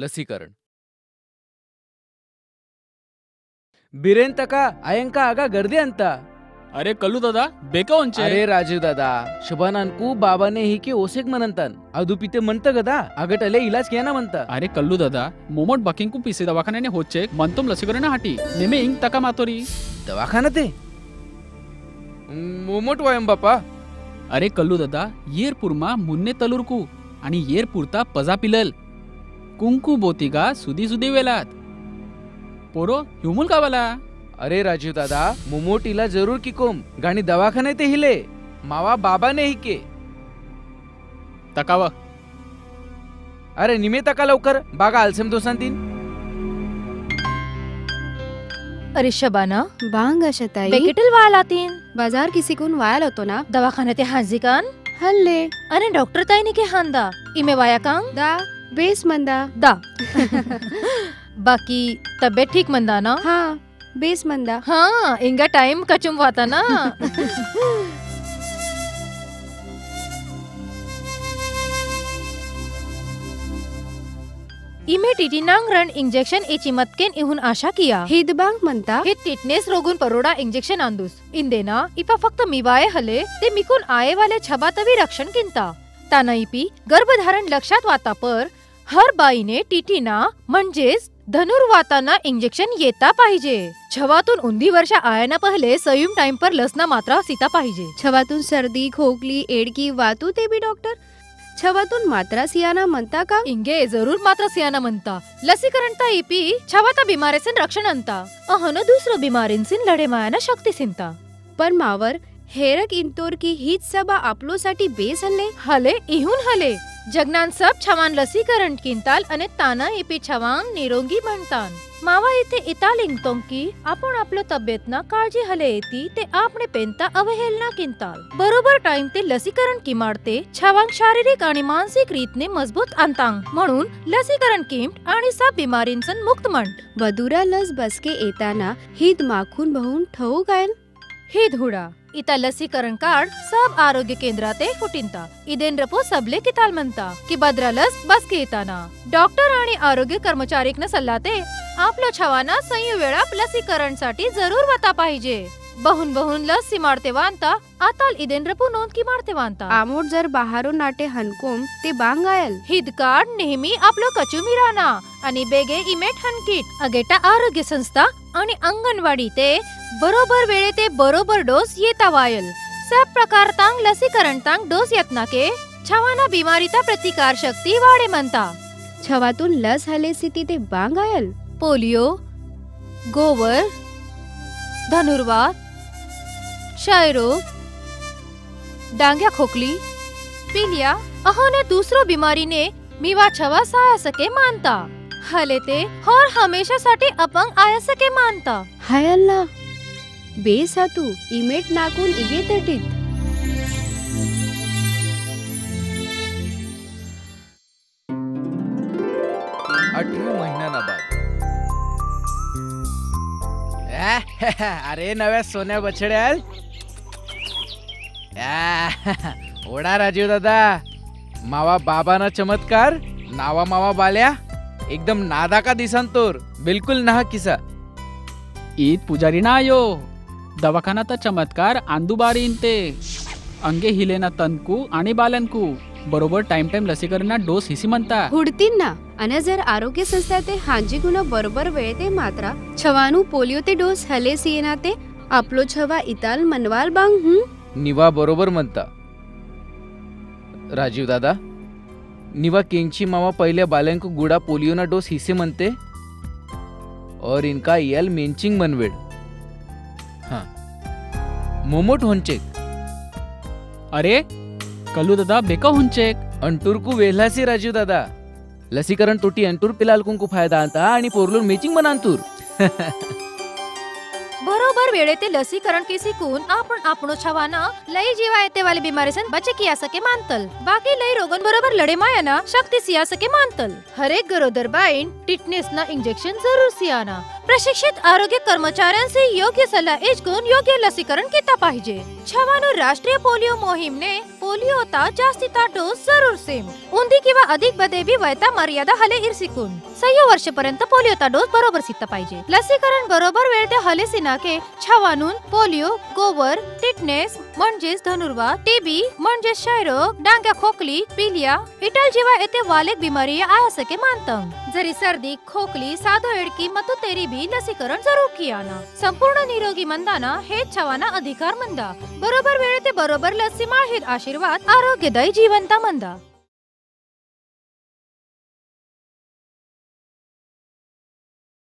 लसीकरण. बिरेन तका आयंका आगा गर्दी अंता. अरे कल्लू दादा बेका ಒಂಚೆ. अरे राजीव दादा ಶುಭಾನನ್ಕು ಬಾಬಾನೆ ಹೀಗೆ ಓಸೆಗ್ ಮನಂತಾನ್ ಅದು ಪಿತೆ ಮಂತ ಗದಾ ಅಗಟಲೆ ಇಲಾಜ್ ಕೇನ ಮಂತ. अरे कल्लू दादा मोमोट बाकिंकू पिसे दवाखान्याने होचे मनतोम लसीकरण हाटी नेमे इंग तका मातोरी दवाखाना ते मोमोट वायम बापा. अरे कल्लू दादा येरपूरमा मुन्ने तलुरकू आणि येरपूरता पजा पिलल कुंकू बोतिगा सुदी सुदी वेलात पोरो ह्युमुल कावाला. अरे राजीव दादा मोमोटीला जरूर किकोम गाणी दवाखाने ते हिले मावा बाबाने हिके तकावा. अरे निमे तका लवकर बागा आलसेम दोसांतीन. अरे शबाना बांग शताई बेकेटल वालातीन बाजार किसी कोण वायल होतो ना दवाखाने ते हाजिकान हल्ले अरे डॉक्टर ताई ने के हांदा इमे वाया कांग दा बेस मंदा दा बाकी तब्येत ठीक मंदा ना. हाँ बेस मंदा. हाँ इंगा टाइम कचुम वाता ना. इमे टीटीनांग रन इंजेक्शन एची मतकेन इहून आशा किया. हिदबांग म्हणता हे टिटनेस रोगून परोडा इंजेक्शन आंदूस इंदेना इपा फक्त मिवाये हले ते मिकून आये वाले छबातवी रक्षण किंता ताना इपी गर्भधारण लक्षात वाता पर हर बाईने टीटीना म्हणजेच धनुर्वाताना इंजेक्शन येता पाहिजे. छवातून उंदी वर्षा आयाना पहले संयुम टाइम पर लसना मात्रा सीता पाहिजे. छवातून सर्दी खोकली एडकी वातू ते बी डॉक्टर छवातून मात्रा सियाना म्हणता का. इंगे जरूर मात्रा सियाना म्हणता. लसीकरण ता इपी छवाता बिमारेसिन रक्षण अंता अहन दुसरो बिमारींसिन लढे मायाना शक्ती सिंता. पण मावर हेरक इंतोर की हीच सभा आपलो साठी बेस हल्ले हले इहून हले जगनान सब छवान लसीकरण किंताल आणि ताना इपी छवान निरोगी म्हणतान. मावा इथे इताल इंगतों की आपण आपलो तब्येत ना काळजी हले येती ते आपणे पेंता अवहेलना किंताल बरोबर टाइम ते लसीकरण किमाडते छवान शारीरिक आणि मानसिक रीतने मजबूत अंतांग म्हणून लसीकरण किंमत आणि सब बिमारींसन मुक्त म्हणत. वधुरा लस बसके येताना हिद माखून बहून ठवू गायल हिद हुडा इता लसीकरण कार्ड सब आरोग्य केंद्राते फुटिंता इदेन रपो सबले किताल म्हणता की बद्रा लस बस के येताना डॉक्टर आणि आरोग्य कर्मचारीकना सल्लाते आपलो छवाना संयु वेळाप लसीकरण साठी जरूर वता पाहिजे. बहुन बहुन लस सिमाडते वांता आताल इदेन रपो नोंद की मारते वांता आमोड जर बाहारो नाटे हनकोम ते बांग आयल हिद कार्ड नेहमी आपलो कचुमी राहना आणि बेगे इमेट हनकिट अगेटा आरोग्य संस्था आणि अंगणवाडी ते बरोबर वेळे ते बरोबर डोस येता वायल सब प्रकार तांग लसीकरण तांग डोस येतना के छवाना बिमारीता प्रतिकार शक्ती वाढे म्हणता. छवातून लस हले स्थिती ते बांग आयल पोलिओ गोवर धनुर्वात क्षयरोग डांग्या खोकली पीलिया अहोने दूसरो बीमारी ने मीवा छवा साया सके मानता हले ते और हमेशा साठी अपंग आया सके मानता. हाय अल्लाह बेस हातू इमेट नाकून इगे तटीत. महिन्याना बाद अरे नव्या सोन्या बछड्या ओढा राजीव दादा मावा बाबाना चमत्कार नावा मावा बाल्या एकदम नादा का दिसान तोर बिलकुल नहा किसा. ईद पुजारी ना आयो दवाखाना ता चमत्कार आंदुबारी इंते अंगे हिलेना तनकू आणि बालनकू बरोबर टाइम टाइम लसीकरणा डोस हिसी म्हणता हुडतीन ना आणि जर आरोग्य संस्था ते हांजी गुण बरोबर वेळ ते मात्रा छवानू पोलिओ ते डोस हले सियना ते आपलो छवा इताल मनवाल बांग निवा बरोबर म्हणता राजीव दादा. निवा केंची मामा पहले बालन को गुड़ा पोलियो ना डोस हिस्से मनते और इनका यल मेंचिंग मनवेड. हाँ मोमोट होंचेक. अरे कल्लू दादा बेका होंचेक अंटूर को वेल्हासी राजीव दादा लसीकरण तोटी अंटूर पिलाल को फायदा आता आणि पोरलूर मेचिंग बनांतूर. बरोबर वेळे ते लसीकरण के सिकून आपण आपणो छवाना लई जीवा येते वाले बीमारीसन बचे किया सके मानतल बाकी लई रोगन बरोबर लढे मायाना शक्ती सिया सके मानतल. हर एक गरोदर बाईन टिटनेस ना इंजेक्शन जरूर सियाना प्रशिक्षित आरोग्य कर्मचाऱ्यांचे योग्य सल्ला ऐकून योग्य लसीकरण केता पाहिजे. छवानो राष्ट्रीय पोलिओ मोहीमने पोलिओचा जास्तीचा डोस जरूर सेम उंदी किंवा अधिक बदेबी वयता मर्यादा हले इरसिकून 6 वर्षपर्यंत पोलिओचा डोस बरोबर सिद्ध पाहिजे. लसीकरण बरोबर वेळ ते हले सिनाके छवानून पोलिओ, गोवर, टिटनेस म्हणजेच धनुर्वात, टीबी म्हणजेच क्षयरोग, डांग्या खोकली, पिलिया इटल जीवा येते वालेक बिमारी आया सके मानतं. जरी सर्दी, खोकली, साधो एडकी मतु तेरी भी लसीकरण जरूर कियाना. संपूर्ण निरोगी मंदाना हे छवाना अधिकार मंदा. बरोबर वेळ ते बरोबर लसी माळहीत आशीर्वाद आरोग्यदायी जीवनता मंदा.